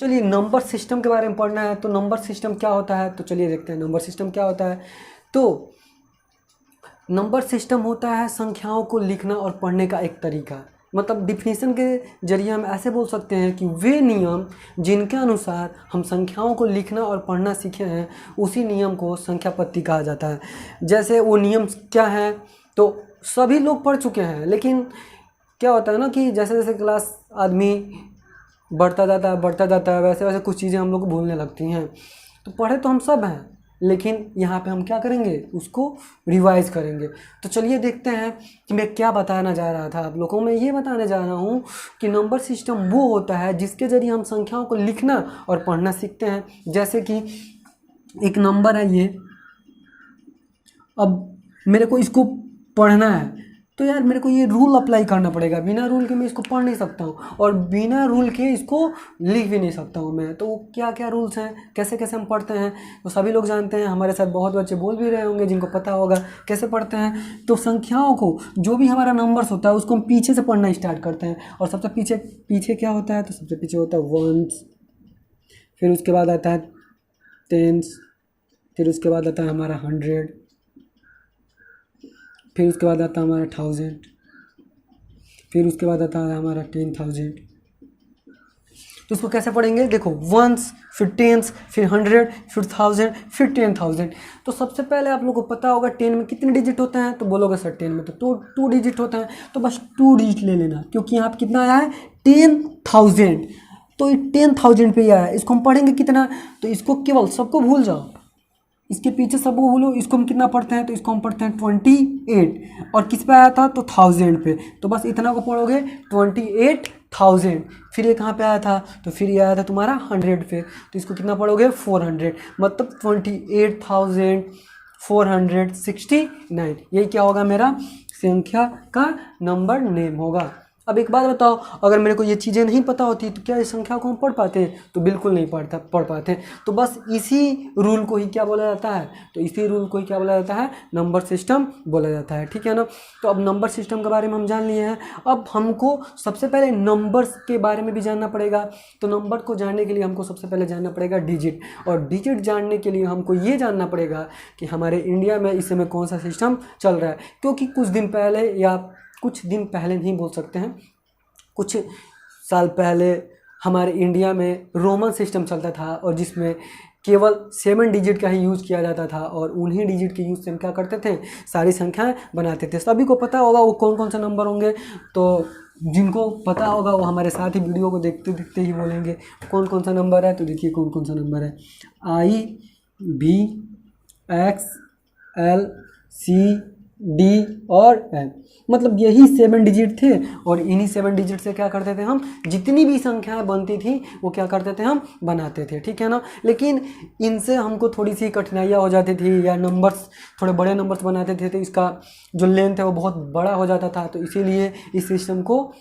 चलिए number system के बारे में पढ़ना है, तो नंबर सिस्टम क्या होता है, तो चलिए देखते हैं नंबर सिस्टम क्या होता है। तो नंबर सिस्टम होता है संख्याओं को लिखना और पढ़ने का एक तरीका। मतलब डिफिनीशन के जरिए हम ऐसे बोल सकते हैं कि वे नियम जिनके अनुसार हम संख्याओं को लिखना और पढ़ना सीखे हैं, उसी नियम को संख्या पत्ती कहा जाता है। जैसे वो नियम क्या है तो सभी लोग पढ़ चुके हैं, लेकिन क्या होता है ना कि जैसे जैसे क्लास आदमी बढ़ता जाता है वैसे वैसे कुछ चीज़ें हम लोग को भूलने लगती हैं। तो पढ़े तो हम सब हैं, लेकिन यहाँ पे हम क्या करेंगे, उसको रिवाइज करेंगे। तो चलिए देखते हैं कि मैं क्या बताना जा रहा था आप लोगों को। मैं ये बताने जा रहा हूँ कि नंबर सिस्टम वो होता है जिसके ज़रिए हम संख्याओं को लिखना और पढ़ना सीखते हैं। जैसे कि एक नंबर है ये, अब मेरे को इसको पढ़ना है तो यार मेरे को ये रूल अप्लाई करना पड़ेगा। बिना रूल के मैं इसको पढ़ नहीं सकता हूँ और बिना रूल के इसको लिख भी नहीं सकता हूँ मैं। तो क्या क्या रूल्स हैं, कैसे कैसे हम पढ़ते हैं, तो सभी लोग जानते हैं। हमारे साथ बहुत बच्चे बोल भी रहे होंगे जिनको पता होगा कैसे पढ़ते हैं। तो संख्याओं को, जो भी हमारा नंबर्स होता है उसको हम पीछे से पढ़ना स्टार्ट करते हैं। और सबसे पीछे पीछे क्या होता है, तो सबसे पीछे होता है वंस, फिर उसके बाद आता है टेंस, फिर उसके बाद आता है हमारा 100, फिर उसके बाद आता है हमारा 1000, फिर उसके बाद आता है हमारा 10,000। तो उसको कैसे पढ़ेंगे, देखो वंस, फिर टेंस, फिर 100, फिर 1000, फिर 10,000। तो सबसे पहले आप लोगों को पता होगा 10 में कितने डिजिट होते हैं, तो बोलोगे सर 10 में तो 2 डिजिट होता है, तो बस 2 डिजिट ले लेना, क्योंकि यहाँ पे कितना आया है 10,000। तो ये 10,000 पे ही आया है। इसको हम पढ़ेंगे कितना, तो इसको केवल सबको भूल जाओ, इसके पीछे सब वो बोलो। इसको हम कितना पढ़ते हैं, तो इसको हम पढ़ते हैं 28, और किस पे आया था तो 1000 पे। तो बस इतना को पढ़ोगे 28,000। फिर ये कहाँ पे आया था, तो फिर ये आया था तुम्हारा 100 पे, तो इसको कितना पढ़ोगे 400, मतलब 28,469। यही क्या होगा, मेरा संख्या का नंबर नेम होगा। अब एक बात बताओ, अगर मेरे को ये चीज़ें नहीं पता होती तो क्या इस संख्या को हम पढ़ पाते, तो बिल्कुल नहीं पढ़ पाते। तो बस इसी रूल को ही क्या बोला जाता है, तो इसी रूल को ही क्या बोला जाता है, नंबर सिस्टम बोला जाता है। ठीक है ना। तो अब नंबर सिस्टम के बारे में हम जान लिए हैं। अब हमको सबसे पहले नंबर्स के बारे में भी जानना पड़ेगा। तो नंबर को जानने के लिए हमको सबसे पहले जानना पड़ेगा डिजिट, और डिजिट जानने के लिए हमको ये जानना पड़ेगा कि हमारे इंडिया में इस समय कौन सा सिस्टम चल रहा है। क्योंकि कुछ दिन पहले, या कुछ दिन पहले नहीं बोल सकते हैं, कुछ साल पहले हमारे इंडिया में रोमन सिस्टम चलता था, और जिसमें केवल 7 डिजिट का ही यूज़ किया जाता था, और उन्हीं डिजिट के यूज़ से हम क्या करते थे, सारी संख्याएं बनाते थे। सभी को पता होगा वो कौन कौन से नंबर होंगे। तो जिनको पता होगा वो हमारे साथ ही वीडियो को देखते देखते ही बोलेंगे कौन कौन सा नंबर है। तो देखिए कौन कौन सा नंबर है, IBXLCD और M। मतलब यही 7 डिजिट थे, और इन्हीं 7 डिजिट से क्या करते थे हम, जितनी भी संख्याएं बनती थी वो क्या करते थे, हम बनाते थे। ठीक है ना। लेकिन इनसे हमको थोड़ी सी कठिनाइयाँ हो जाती थी, या नंबर्स थोड़े बड़े नंबर्स बनाते थे तो इसका जो लेंथ है वो बहुत बड़ा हो जाता था। तो इसीलिए इस सिस्टम को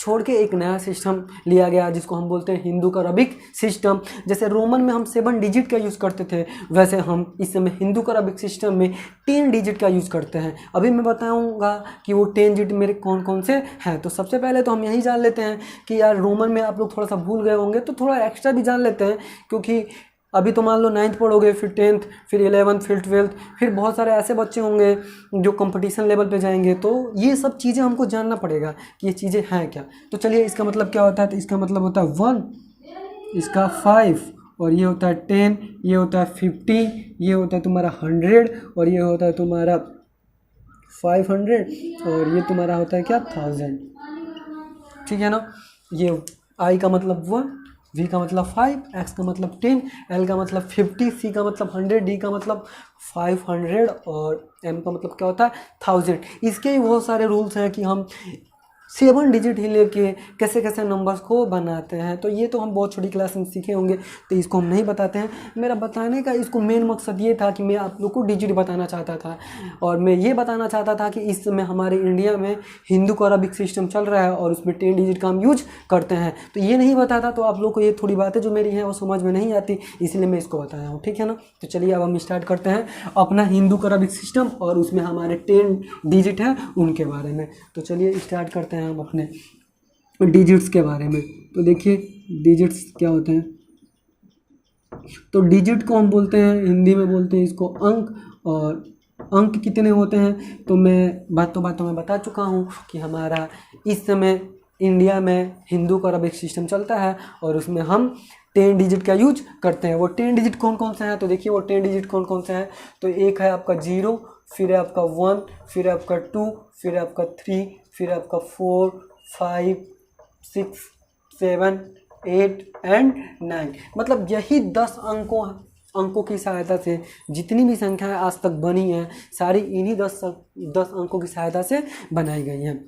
छोड़ के एक नया सिस्टम लिया गया, जिसको हम बोलते हैं हिंदू का अरबिक सिस्टम। जैसे रोमन में हम 7 डिजिट का यूज़ करते थे, वैसे हम इस समय हिंदू का अरबिक सिस्टम में 10 डिजिट का यूज़ करते हैं। अभी मैं बताऊंगा कि वो 10 डिजिट मेरे कौन कौन से हैं। तो सबसे पहले तो हम यही जान लेते हैं कि यार रोमन में आप लोग थोड़ा सा भूल गए होंगे, तो थोड़ा एक्स्ट्रा भी जान लेते हैं। क्योंकि अभी तो मान लो 9th पढ़ोगे, फिर 10th, फिर 11th, फिर 12th, फिर बहुत सारे ऐसे बच्चे होंगे जो कंपटीशन लेवल पे जाएंगे। तो ये सब चीज़ें हमको जानना पड़ेगा कि ये चीज़ें हैं क्या। तो चलिए इसका मतलब क्या होता है, तो इसका मतलब होता है 1, इसका 5, और ये होता है 10, ये होता है 50, ये होता है तुम्हारा 100, और ये होता है तुम्हारा 500, और ये तुम्हारा होता है क्या 1000। ठीक है ना। ये I का मतलब 1, V का मतलब 5, X का मतलब 10, L का मतलब 50, C का मतलब 100, D का मतलब 500, और M का मतलब क्या होता है 1000। इसके ही बहुत सारे रूल्स हैं कि हम 7 डिजिट ही लेके कैसे कैसे नंबर्स को बनाते हैं। तो ये तो हम बहुत छोटी क्लास में सीखे होंगे, तो इसको हम नहीं बताते हैं। मेरा बताने का इसको मेन मकसद ये था कि मैं आप लोग को डिजिट बताना चाहता था, और मैं ये बताना चाहता था कि इस समय हमारे इंडिया में हिंदू का अरबिक सिस्टम चल रहा है, और उसमें 10 डिजिट का हम यूज करते हैं। तो ये नहीं बताता तो आप लोग को ये थोड़ी बातें जो मेरी हैं वो समझ में नहीं आती, इसलिए मैं इसको बताया हूँ। ठीक है ना। तो चलिए अब हम स्टार्ट करते हैं अपना हिंदू का अरबिक सिस्टम, और उसमें हमारे 10 डिजिट हैं उनके बारे में। तो चलिए स्टार्ट करते हैं हम अपने डिजिट्स के बारे में। तो देखिए डिजिट्स क्या होते हैं। तो डिजिट को हम बोलते हैं, हिंदी में बोलते हैं इसको अंक। और अंक कितने होते हैं तो मैं बातों में बता चुका हूँ कि हमारा इस समय इंडिया में हिंदू का अरबिक सिस्टम चलता है और उसमें हम 10 डिजिट का यूज करते हैं। वो 10 डिजिट कौन कौन से हैं तो देखिए वो 10 डिजिट कौन कौन से हैं। तो एक है आपका 0, फिर है आपका 1, फिर है आपका 2, फिर है आपका 3, फिर है आपका 4, 5, 6, 7, 8 एंड 9। मतलब यही 10 अंकों की सहायता से जितनी भी संख्याएं आज तक बनी हैं सारी इन्हीं 10 अंकों की सहायता से बनाई गई हैं।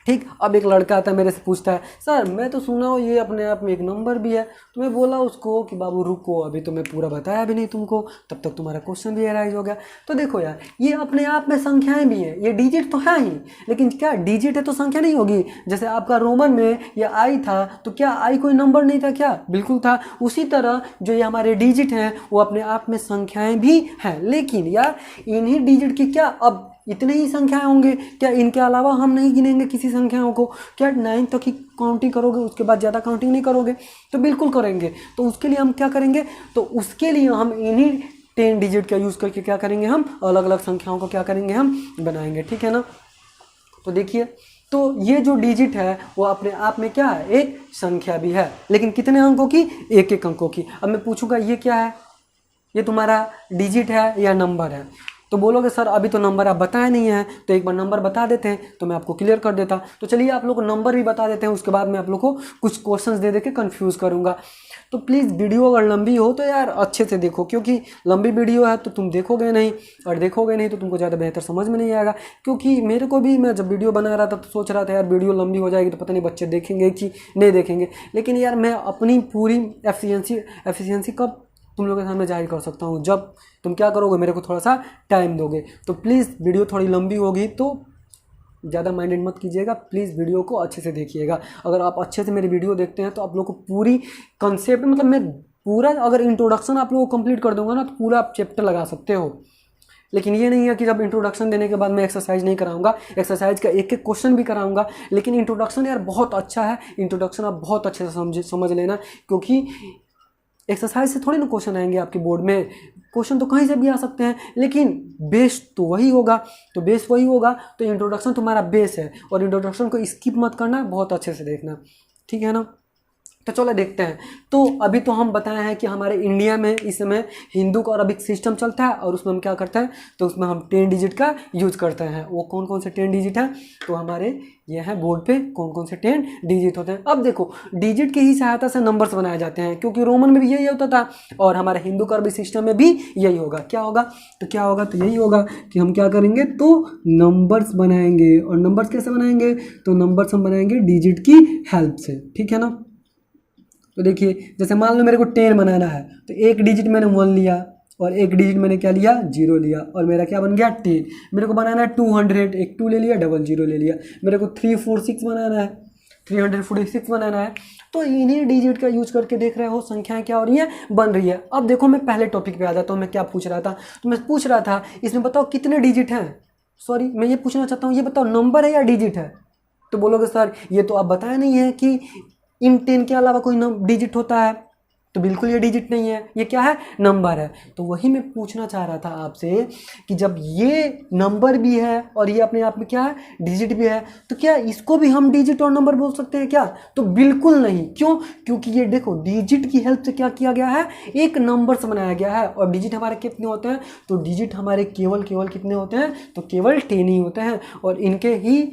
ठीक, अब एक लड़का आता है मेरे से पूछता है सर मैं तो सुना हूँ ये अपने आप में एक नंबर भी है। तो मैं बोला उसको कि बाबू रुको, अभी तो मैं पूरा बताया भी नहीं तुमको, तब तक तुम्हारा क्वेश्चन भी अराइज हो गया। तो देखो यार ये अपने आप में संख्याएं भी हैं, ये डिजिट तो है ही, लेकिन क्या डिजिट है तो संख्या नहीं होगी। जैसे आपका रोमन में ये आई था तो क्या आई कोई नंबर नहीं था क्या? बिल्कुल था। उसी तरह जो ये हमारे डिजिट हैं वो अपने आप में संख्याएं भी हैं, लेकिन यार इन्हीं डिजिट की क्या अब इतने ही संख्याएं होंगे क्या? इनके अलावा हम नहीं गिनेंगे किसी संख्याओं को? क्या 9 तक ही काउंटिंग करोगे, उसके बाद ज़्यादा काउंटिंग नहीं करोगे? तो बिल्कुल करेंगे। तो उसके लिए हम क्या करेंगे, तो उसके लिए हम इन्हीं 10 डिजिट का यूज़ करके क्या करेंगे, हम अलग अलग संख्याओं को क्या करेंगे, हम बनाएंगे। ठीक है ना। तो देखिए तो ये जो डिजिट है वो अपने आप में क्या है, एक संख्या भी है, लेकिन कितने अंकों की? एक एक अंकों की। अब मैं पूछूंगा ये क्या है, ये तुम्हारा डिजिट है या नंबर है? तो बोलोगे सर अभी तो नंबर आप बताए नहीं है, तो एक बार नंबर बता देते हैं तो मैं आपको क्लियर कर देता। तो चलिए आप लोग को नंबर भी बता देते हैं, उसके बाद मैं आप लोग को कुछ क्वेश्चंस दे के कंफ्यूज करूंगा। तो प्लीज़ वीडियो अगर लंबी हो तो यार अच्छे से देखो, क्योंकि लंबी वीडियो है तो तुम देखोगे नहीं, और देखोगे नहीं तो तुमको ज़्यादा बेहतर समझ में नहीं आएगा। क्योंकि मेरे को भी, मैं जब वीडियो बना रहा था तो सोच रहा था यार वीडियो लंबी हो जाएगी तो पता नहीं बच्चे देखेंगे कि नहीं देखेंगे, लेकिन यार मैं अपनी पूरी एफिशिएंसी कब तुम लोगों के सामने जाहिर कर सकता हूँ, जब तुम क्या करोगे, मेरे को थोड़ा सा टाइम दोगे। तो प्लीज़ वीडियो थोड़ी लंबी होगी तो ज़्यादा माइंडेड मत कीजिएगा, प्लीज़ वीडियो को अच्छे से देखिएगा। अगर आप अच्छे से मेरी वीडियो देखते हैं तो आप लोग को पूरी कंसेप्ट, मतलब मैं पूरा अगर इंट्रोडक्शन आप लोगों को कंप्लीट कर दूंगा ना तो पूरा आप चैप्टर लगा सकते हो। लेकिन ये नहीं है कि जब इंट्रोडक्शन देने के बाद मैं एक्सरसाइज नहीं कराऊंगा, एक्सरसाइज का एक एक क्वेश्चन भी कराऊंगा। लेकिन इंट्रोडक्शन यार बहुत अच्छा है, इंट्रोडक्शन आप बहुत अच्छे से समझ लेना, क्योंकि एक्सरसाइज से थोड़ी ना क्वेश्चन आएंगे आपके बोर्ड में। क्वेश्चन तो कहीं से भी आ सकते हैं, लेकिन बेस तो वही होगा। तो बेस वही होगा, तो इंट्रोडक्शन तुम्हारा बेस है, और इंट्रोडक्शन को स्किप मत करना, बहुत अच्छे से देखना। ठीक है ना। तो चलो देखते हैं। तो अभी तो हम बताए हैं कि हमारे इंडिया में इस समय हिंदू का अरबिक सिस्टम चलता है, और उसमें हम क्या करते हैं, तो उसमें हम 10 डिजिट का यूज करते हैं। वो कौन कौन से 10 डिजिट हैं, तो हमारे ये हैं बोर्ड पे कौन कौन से 10 डिजिट होते हैं। अब देखो डिजिट की ही सहायता से नंबर्स बनाए जाते हैं, क्योंकि रोमन में भी यही होता था और हमारे हिंदू का अरबिक सिस्टम में भी यही होगा। क्या होगा, तो यही होगा कि हम क्या करेंगे, तो नंबर्स बनाएंगे। और नंबर्स कैसे बनाएंगे, तो नंबर्स हम बनाएंगे डिजिट की हेल्प से। ठीक है ना। तो देखिए जैसे मान लो मेरे को 10 बनाना है, तो एक डिजिट मैंने 1 लिया और एक डिजिट मैंने क्या लिया, 0 लिया, और मेरा क्या बन गया 10। मेरे को बनाना है 200, एक 2 ले लिया, डबल 0 ले लिया। मेरे को 346 बनाना है, 346 बनाना है। तो इन्हीं डिजिट का यूज करके देख रहे हो संख्याएं क्या हो रही है, बन रही है। अब देखो मैं पहले टॉपिक पे आ जाता हूँ, मैं क्या पूछ रहा था, तो मैं पूछ रहा था इसमें बताओ कितने डिजिट हैं। सॉरी मैं ये पूछना चाहता हूँ, ये बताओ नंबर है या डिजिट है। तो बोलोगे सर ये तो आप बताया नहीं है कि इन 10 के अलावा कोई डिजिट होता है। तो बिल्कुल ये डिजिट नहीं है, ये क्या है, नंबर है। तो वही मैं पूछना चाह रहा था आपसे कि जब ये नंबर भी है और ये अपने आप में क्या है, डिजिट भी है, तो क्या इसको भी हम डिजिट और नंबर बोल सकते हैं क्या? तो बिल्कुल नहीं। क्यों? क्योंकि ये देखो डिजिट की हेल्प से क्या किया गया है, एक नंबर से बनाया गया है। और डिजिट हमारे कितने होते हैं, तो डिजिट हमारे केवल कितने होते हैं, तो केवल 10 ही होते हैं। और इनके ही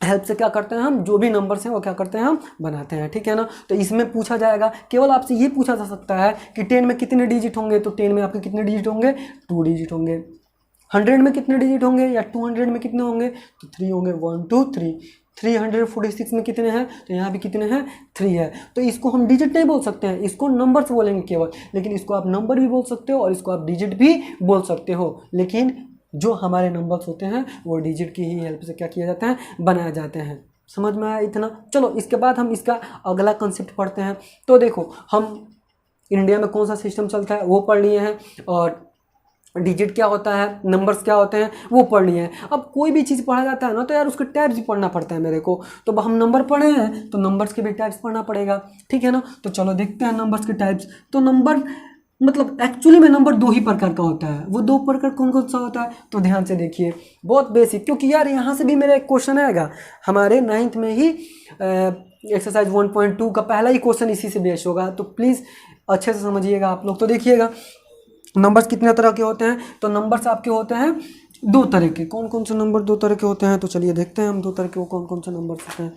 हेल्प से क्या करते हैं हम, जो भी नंबर्स हैं वो क्या करते हैं, हम बनाते हैं। ठीक है ना। तो इसमें पूछा जाएगा, केवल आपसे ये पूछा जा सकता है कि 10 में कितने डिजिट होंगे, तो 10 में आपके कितने डिजिट होंगे, 2 डिजिट होंगे। 100 में कितने डिजिट होंगे या 200 में कितने होंगे, तो 3 होंगे, 1 2 3। 346 में कितने हैं, तो यहाँ भी कितने हैं, 3 है। तो इसको हम डिजिट नहीं बोल सकते हैं, इसको नंबर से बोलेंगे केवल। लेकिन इसको आप नंबर भी बोल सकते हो और इसको आप डिजिट भी बोल सकते हो। लेकिन जो हमारे नंबर्स होते हैं वो डिजिट की ही हेल्प से क्या किया जाता है, बनाए जाते हैं। समझ में आया इतना। चलो इसके बाद हम इसका अगला कंसेप्ट पढ़ते हैं। तो देखो हम इंडिया में कौन सा सिस्टम चलता है वो पढ़ लिए हैं, और डिजिट क्या होता है, नंबर्स क्या होते हैं, वो पढ़नी है। अब कोई भी चीज़ पढ़ा जाता है ना तो यार उसके टाइप्स भी पढ़ना पड़ता है मेरे को। तो अब हम नंबर पढ़े हैं तो नंबर्स के भी टाइप्स पढ़ना पड़ेगा, ठीक है ना। तो चलो देखते हैं नंबर्स के टाइप्स। तो नंबर मतलब एक्चुअली में नंबर दो ही प्रकार का होता है। वो दो प्रकार कौन कौन सा होता है, तो ध्यान से देखिए, बहुत बेसिक, क्योंकि यार यहाँ से भी मेरा एक क्वेश्चन आएगा हमारे 9th में ही। एक्सरसाइज 1.2 का पहला ही क्वेश्चन इसी से बेस्ड होगा, तो प्लीज़ अच्छे से समझिएगा आप लोग। तो देखिएगा नंबर्स कितने तरह के होते हैं। तो नंबर्स आपके होते हैं दो तरह के। कौन कौन से नंबर दो तरह के होते हैं, तो चलिए देखते हैं हम दो तरह के वो कौन कौन से नंबर होते हैं।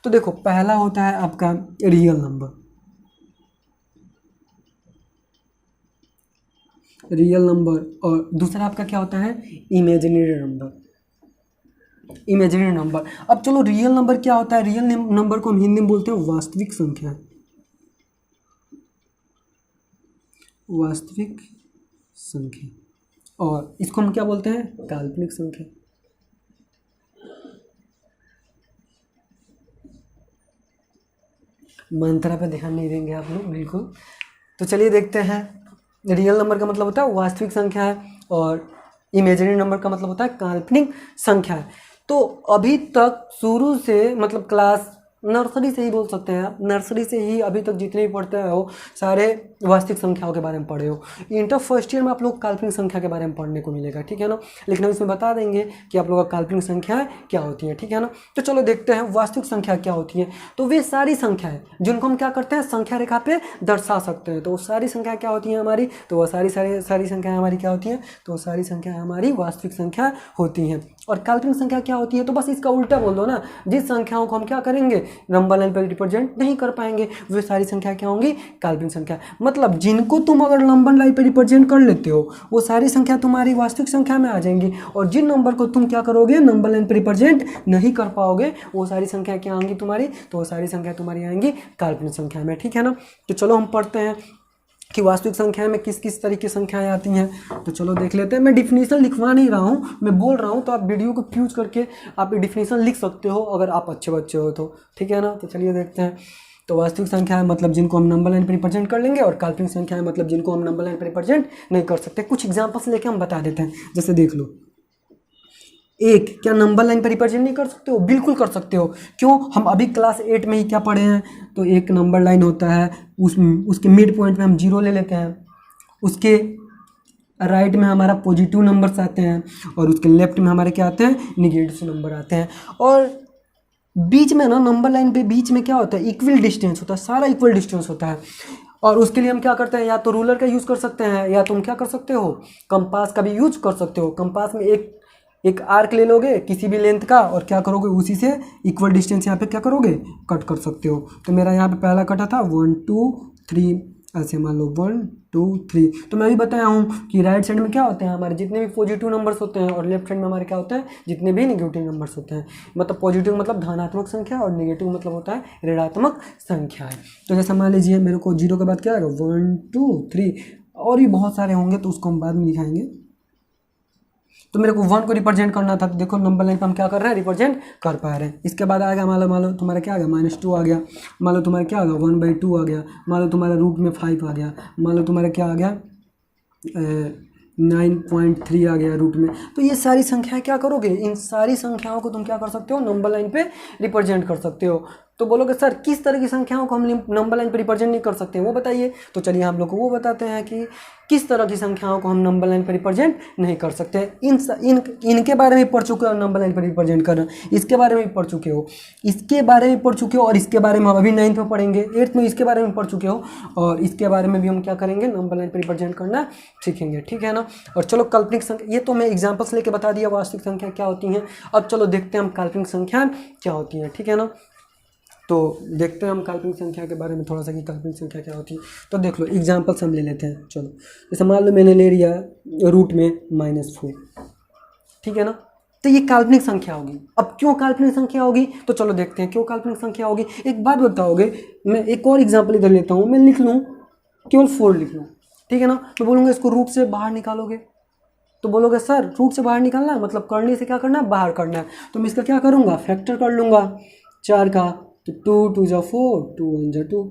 तो देखो पहला होता है आपका रियल नंबर, रियल नंबर, और दूसरा आपका क्या होता है, इमेजिनरी नंबर, इमेजिनरी नंबर। अब चलो रियल नंबर क्या होता है, रियल नंबर को हम हिंदी में बोलते हैं वास्तविक संख्या, वास्तविक संख्या, और इसको हम क्या बोलते हैं, काल्पनिक संख्या। मंत्रा पे ध्यान नहीं देंगे आप लोग बिल्कुल। तो चलिए देखते हैं, रियल नंबर का मतलब होता है वास्तविक संख्या है, और इमेजिनरी नंबर का मतलब होता है काल्पनिक संख्या है। तो अभी तक शुरू से मतलब क्लास नर्सरी से ही बोल सकते हैं आप, नर्सरी से ही अभी तक जितने भी पढ़ते हो सारे वास्तविक संख्याओं के बारे में पढ़े हो। इंटर फर्स्ट ईयर में आप लोग काल्पनिक संख्या के बारे में पढ़ने को मिलेगा, ठीक है ना। लेकिन हम इसमें बता देंगे कि आप लोगों का काल्पनिक संख्या क्या होती है, ठीक है ना। तो चलो देखते हैं वास्तविक संख्या क्या होती है। तो वे सारी संख्याएं जिनको हम क्या करते हैं, संख्या रेखा पे दर्शा सकते हैं। तो वो सारी संख्या क्या होती है हमारी, तो वो सारी संख्याएं हमारी क्या होती हैं, तो वो सारी संख्याएं हमारी वास्तविक संख्या होती हैं। और काल्पनिक संख्या क्या होती है, तो बस इसका उल्टा बोल दो ना, जिस संख्याओं को हम क्या करेंगे, नंबर लाइन पर रिप्रेजेंट नहीं कर पाएंगे, वे सारी संख्या क्या होंगी, काल्पनिक संख्या। मतलब जिनको तुम अगर नंबर लाइन पर रिप्रेजेंट कर लेते हो वो सारी संख्या तुम्हारी वास्तविक संख्या में आ जाएंगी, और जिन नंबर को तुम क्या करोगे, नंबर लाइन पर रिप्रेजेंट नहीं कर पाओगे, वो सारी संख्या क्या आएंगी तुम्हारी, तो वो सारी संख्या तुम्हारी आएंगी काल्पनिक संख्या में, ठीक है ना। तो चलो हम पढ़ते हैं कि वास्तविक संख्या में किस किस तरीके की संख्याएं आती हैं। तो चलो देख लेते हैं। मैं डिफिनीशन लिखवा नहीं रहा हूँ, मैं बोल रहा हूँ, तो आप वीडियो को फ्यूज करके आप डिफिनीशन लिख सकते हो अगर आप अच्छे बच्चे हो तो, ठीक है ना। तो चलिए देखते हैं। तो वास्तविक संख्या है मतलब जिनको हम नंबर लाइन पर रिप्रेजेंट कर लेंगे, और काल्पनिक संख्या है मतलब जिनको हम नंबर लाइन पर रिप्रेजेंट नहीं कर सकते। कुछ एग्जाम्पल्स लेके हम बता देते हैं, जैसे देख लो, एक क्या नंबर लाइन पर रिप्रेजेंट नहीं कर सकते हो, बिल्कुल कर सकते हो। क्यों, हम अभी क्लास 8 में ही क्या पढ़े हैं, तो एक नंबर लाइन होता है, उसके मिड पॉइंट में हम 0 ले लेते हैं, उसके राइट में हमारा पॉजिटिव नंबर्स आते हैं, और उसके लेफ्ट में हमारे क्या आते हैं, निगेटिव नंबर आते हैं। और बीच में ना नंबर लाइन पे बीच में क्या होता है, इक्वल डिस्टेंस होता है, सारा इक्वल डिस्टेंस होता है। और उसके लिए हम क्या करते हैं, या तो रूलर का यूज़ कर सकते हैं, या तुम क्या कर सकते हो, कंपास का भी यूज कर सकते हो। कंपास में एक आर्क ले लोगे किसी भी लेंथ का, और क्या करोगे, उसी से इक्वल डिस्टेंस यहाँ पे क्या करोगे, कट कर सकते हो। तो मेरा यहाँ पे पहला कटा था 1 2 3, ऐसे मान लो 1 2 3। तो मैं भी बताया हूँ कि राइट साइड में क्या होते हैं हमारे जितने भी पॉजिटिव नंबर्स होते हैं, और लेफ्ट साइड में हमारे क्या होते हैं, जितने भी नेगेटिव नंबर्स होते हैं। मतलब पॉजिटिव मतलब धनात्मक संख्या, और नेगेटिव मतलब होता है ऋणात्मक संख्या है। तो जैसे मान लीजिए मेरे को 0 के बाद क्या आएगा, 1 2 3, और भी बहुत सारे होंगे तो उसको हम बाद में दिखाएंगे। तो मेरे को 1 को रिप्रेजेंट करना था, तो देखो नंबर लाइन पे हम क्या कर रहे हैं, रिप्रेजेंट कर पा रहे हैं। इसके बाद आ गया, मान लो तुम्हारा क्या आ गया, -2 आ गया, मान लो तुम्हारा क्या आ गया, 1/2 आ गया, मान लो तुम्हारा रूट में 5 आ गया, मान लो तुम्हारा क्या आ गया, 9.3 आ गया रूट में। तो ये सारी संख्याएं क्या करोगे, इन सारी संख्याओं को तुम क्या कर सकते हो, नंबर लाइन पे रिप्रेजेंट कर सकते हो। तो बोलोगे सर किस तरह की संख्याओं को हम नंबर लाइन पे रिप्रेजेंट नहीं कर सकते, वो बताइए। तो चलिए हम लोग को वो बताते हैं कि किस तरह की संख्याओं को हम नंबर लाइन पर रिप्रेजेंट नहीं कर सकते। इनके बारे में पढ़ चुके हो, नंबर लाइन पर रिप्रेजेंट करना, इसके बारे में पढ़ चुके हो, इसके बारे में पढ़ चुके हो, और इसके बारे में हम अभी 9th में पढ़ेंगे, 8th में इसके बारे में पढ़ चुके हो, और इसके बारे में भी हम क्या करेंगे, नंबर लाइन पर रिप्रेजेंट करना सीखेंगे, ठीक है ना। और चलो काल्पनिक संख्या, ये तो मैं एग्जाम्पल्स लेके बता दिया वास्तविक संख्या क्या होती हैं। अब चलो देखते हैं हम काल्पनिक संख्या क्या होती है, ठीक है ना। तो देखते हैं हम काल्पनिक संख्या के बारे में थोड़ा सा कि काल्पनिक संख्या क्या होती है। तो देख लो एग्जाम्पल्स हम ले लेते हैं। चलो जैसे मान लो मैंने ले लिया रूट में -4, ठीक है ना। तो ये काल्पनिक संख्या होगी। अब क्यों काल्पनिक संख्या होगी, तो चलो देखते हैं क्यों काल्पनिक संख्या होगी। एक बात बताओगे, मैं एक और एग्जाम्पल इधर लेता हूँ, मैं लिख लूँ केवल 4 लिख लूँ, ठीक है ना। मैं बोलूँगा इसको रूट से बाहर निकालोगे, तो बोलोगे सर रूट से बाहर निकालना है मतलब करने से क्या करना है, बाहर करना है। तो मैं इसका क्या करूँगा, फैक्टर कर लूँगा 4 का, तो 2 2 जा 4, 2 1 जा 2,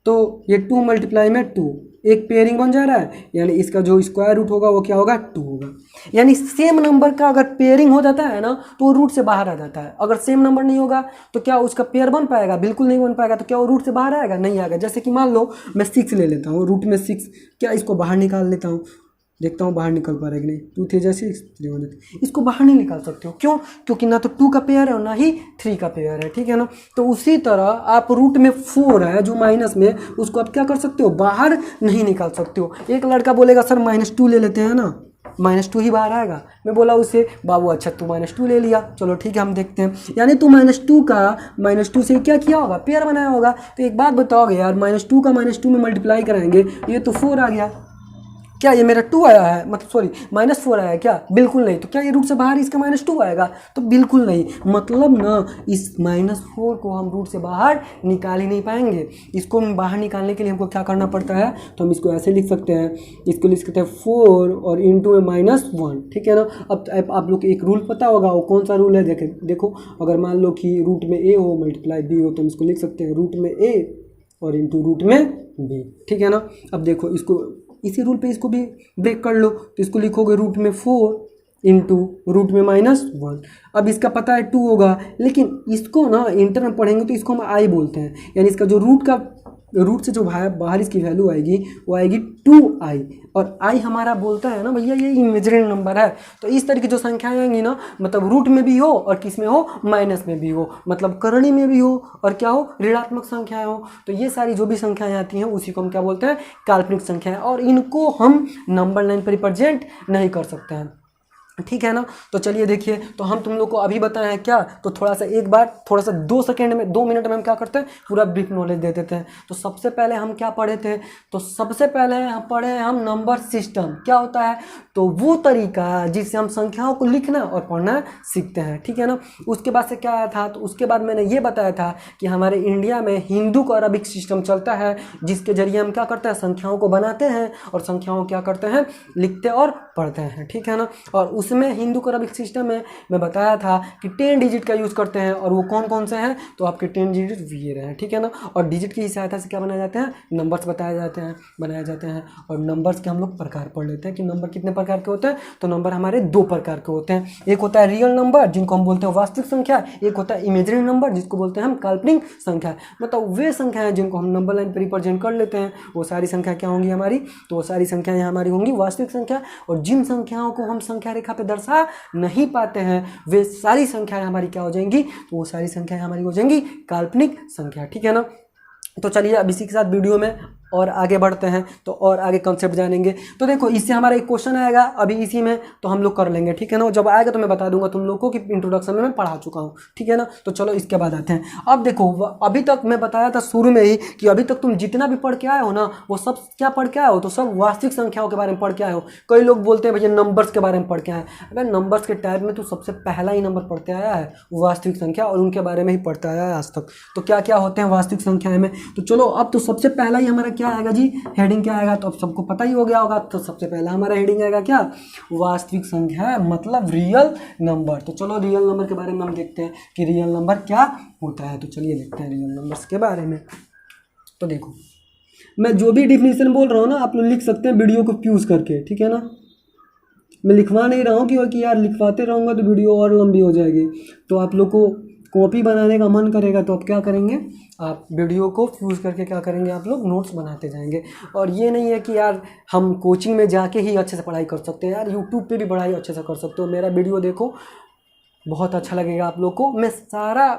तो ये 2 मल्टीप्लाई में 2 एक पेयरिंग बन जा रहा है, यानी इसका जो स्क्वायर रूट होगा वो क्या होगा 2 होगा। यानी सेम नंबर का अगर पेयरिंग हो जाता है ना तो वो रूट से बाहर आ जाता है। अगर सेम नंबर नहीं होगा तो क्या उसका पेयर बन पाएगा? बिल्कुल नहीं बन पाएगा। तो क्या वो रूट से बाहर आएगा? नहीं आएगा। जैसे कि मान लो मैं 6 ले लेता हूँ, रूट में 6, क्या इसको बाहर निकाल लेता हूँ, देखता हूँ बाहर निकल पा रहा है कि नहीं। 2 3 जा 6, 3 1 जा, इसको बाहर नहीं निकाल सकते हो। क्यों? क्योंकि ना तो 2 का पेयर है और ना ही 3 का पेयर है, ठीक है ना। तो उसी तरह आप रूट में 4 है जो माइनस में, उसको आप क्या कर सकते हो? बाहर नहीं निकाल सकते हो। एक लड़का बोलेगा सर -2 ले लेते हैं ना, -2 ही बाहर आएगा। मैं बोला उसे बाबू अच्छा तू -2 ले लिया, चलो ठीक है हम देखते हैं। यानी तू -2 का -2 से क्या किया होगा? पेयर बनाया होगा। तो एक बात बताओगे यार, -2 का -2 में मल्टीप्लाई कराएंगे, ये तो 4 आ गया, क्या ये मेरा 2 आया है, मतलब सॉरी -4 आया है क्या? बिल्कुल नहीं। तो क्या ये रूट से बाहर इसका -2 आएगा? तो बिल्कुल नहीं। मतलब ना इस -4 को हम रूट से बाहर निकाल ही नहीं पाएंगे। इसको हम बाहर निकालने के लिए हमको क्या करना पड़ता है? तो हम इसको ऐसे लिख सकते हैं, इसको लिख सकते हैं 4 और इंटू में -1, ठीक है ना। अब आप लोग को एक रूल पता होगा, वो कौन सा रूल है? देखो अगर मान लो कि रूट में a हो मल्टीप्लाई b हो, तो हम इसको लिख सकते हैं रूट में a और इंटू रूट में b, ठीक है ना। अब देखो इसको इसी रूल पे इसको भी ब्रेक कर लो, तो इसको लिखोगे रूट में 4 इंटू रूट में -1। अब इसका पता है 2 होगा, लेकिन इसको ना इंटर में पढ़ेंगे तो इसको हम आई बोलते हैं। यानी इसका जो रूट से जो बाहर इसकी वैल्यू आएगी वो आएगी 2i, और i हमारा बोलता है ना भैया ये इमेजिनरी नंबर है। तो इस तरह की जो संख्याएं आएंगी ना, मतलब रूट में भी हो और किस में हो? माइनस में भी हो, मतलब करणी में भी हो और क्या हो? ऋणात्मक संख्याएं हो। तो ये सारी जो भी संख्याएं आती हैं उसी को हम क्या बोलते हैं? काल्पनिक संख्याएं। और इनको हम नंबर लाइन पर रिप्रेजेंट नहीं कर सकते हैं, ठीक है ना। तो चलिए देखिए, तो हम तुम लोग को अभी बताए हैं क्या, तो थोड़ा सा एक बार थोड़ा सा 2 मिनट में हम क्या करते हैं? पूरा ब्रीफ नॉलेज दे देते हैं। तो सबसे पहले हम क्या पढ़े थे? तो सबसे पहले हम पढ़े हम नंबर सिस्टम क्या होता है। तो वो तरीका जिससे हम संख्याओं को लिखना और पढ़ना सीखते हैं, ठीक है ना। उसके बाद से क्या आया था? तो उसके बाद मैंने ये बताया था कि हमारे इंडिया में हिंदू का अरबिक सिस्टम चलता है, जिसके जरिए हम क्या करते हैं? संख्याओं को बनाते हैं और संख्याओं क्या करते हैं? लिखते और पढ़ते हैं, ठीक है ना। और उसमें हिंदू का अरबिक सिस्टम में मैं बताया था कि 10 डिजिट का यूज़ करते हैं, और वो कौन कौन से हैं? तो आपके 10 डिजिट ये रहे हैं, ठीक है ना। और डिजिट की सहायता से क्या बनाए जाते हैं? नंबर्स बनाए जाते हैं। और नंबर्स के हम लोग प्रकार पढ़ लेते हैं कि नंबर कितने प्रकार के होते हैं। तो नंबर हमारे 2 प्रकार के होते हैं, एक होता है रियल नंबर जिनको हम बोलते हैं वास्तविक संख्या, एक होता है इमेजिनरी नंबर जिसको बोलते हैं हम काल्पनिक संख्या। मतलब वे संख्याएं जिनको हम नंबर लाइन पर रिप्रेजेंट कर लेते हैं, वो सारी संख्या क्या होंगी हमारी? तो वो सारी संख्याएं हमारी होंगी वास्तविक संख्या। और जिन संख्याओं को हम संख्या रेखा पे दर्शा नहीं पाते हैं, वे सारी संख्याएं हमारी क्या हो जाएंगी? तो वो सारी संख्याएं हमारी हो जाएंगी काल्पनिक संख्या, ठीक है ना। तो चलिए अब इसी के साथ वीडियो में और आगे बढ़ते हैं, तो और आगे कंसेप्ट जानेंगे। तो देखो इससे हमारा एक क्वेश्चन आएगा अभी इसी में, तो हम लोग कर लेंगे, ठीक है ना। जब आएगा तो मैं बता दूंगा तुम लोगों को कि इंट्रोडक्शन में मैं पढ़ा चुका हूँ, ठीक है ना। तो चलो इसके बाद आते हैं। अब देखो अभी तक मैं बताया था शुरू में ही कि अभी तक तुम जितना भी पढ़ के आए हो ना, वो सब क्या पढ़ के आए हो? तो सब वास्तविक संख्याओं के बारे में पढ़ के आए हो। कई लोग बोलते हैं भैया नंबर्स के बारे में पढ़ के आए। अगर नंबर्स के टाइप में तो सबसे पहला ही नंबर पढ़ते आया है वास्तविक संख्या, और उनके बारे में ही पढ़ता आया है आज तक। तो क्या क्या होते हैं वास्तविक संख्याएं में? तो चलो अब तो सबसे पहला ही हमारा क्या आएगा जी? हेडिंग क्या आएगा? तो अब सबको पता ही हो गया होगा। तो सबसे पहला हमारा हेडिंग आएगा क्या? वास्तविक संख्या, मतलब रियल नंबर। तो चलो रियल नंबर के बारे में हम देखते हैं कि रियल नंबर क्या होता है। तो चलिए देखते हैं रियल नंबर्स के बारे में। तो देखो मैं जो भी डिफिनीशन बोल रहा हूँ ना, आप लोग लिख सकते हैं वीडियो को फ्यूज करके, ठीक है ना। मैं लिखवा नहीं रहा हूँ क्योंकि यार लिखवाते रहूँगा तो वीडियो और लंबी हो जाएगी। तो आप लोग को कॉपी बनाने का मन करेगा तो आप क्या करेंगे? आप वीडियो को फ्यूज करके क्या करेंगे? आप लोग नोट्स बनाते जाएंगे। और ये नहीं है कि यार हम कोचिंग में जाके ही अच्छे से पढ़ाई कर सकते हैं, यार यूट्यूब पे भी पढ़ाई अच्छे से कर सकते हो। मेरा वीडियो देखो, बहुत अच्छा लगेगा आप लोग को। मैं सारा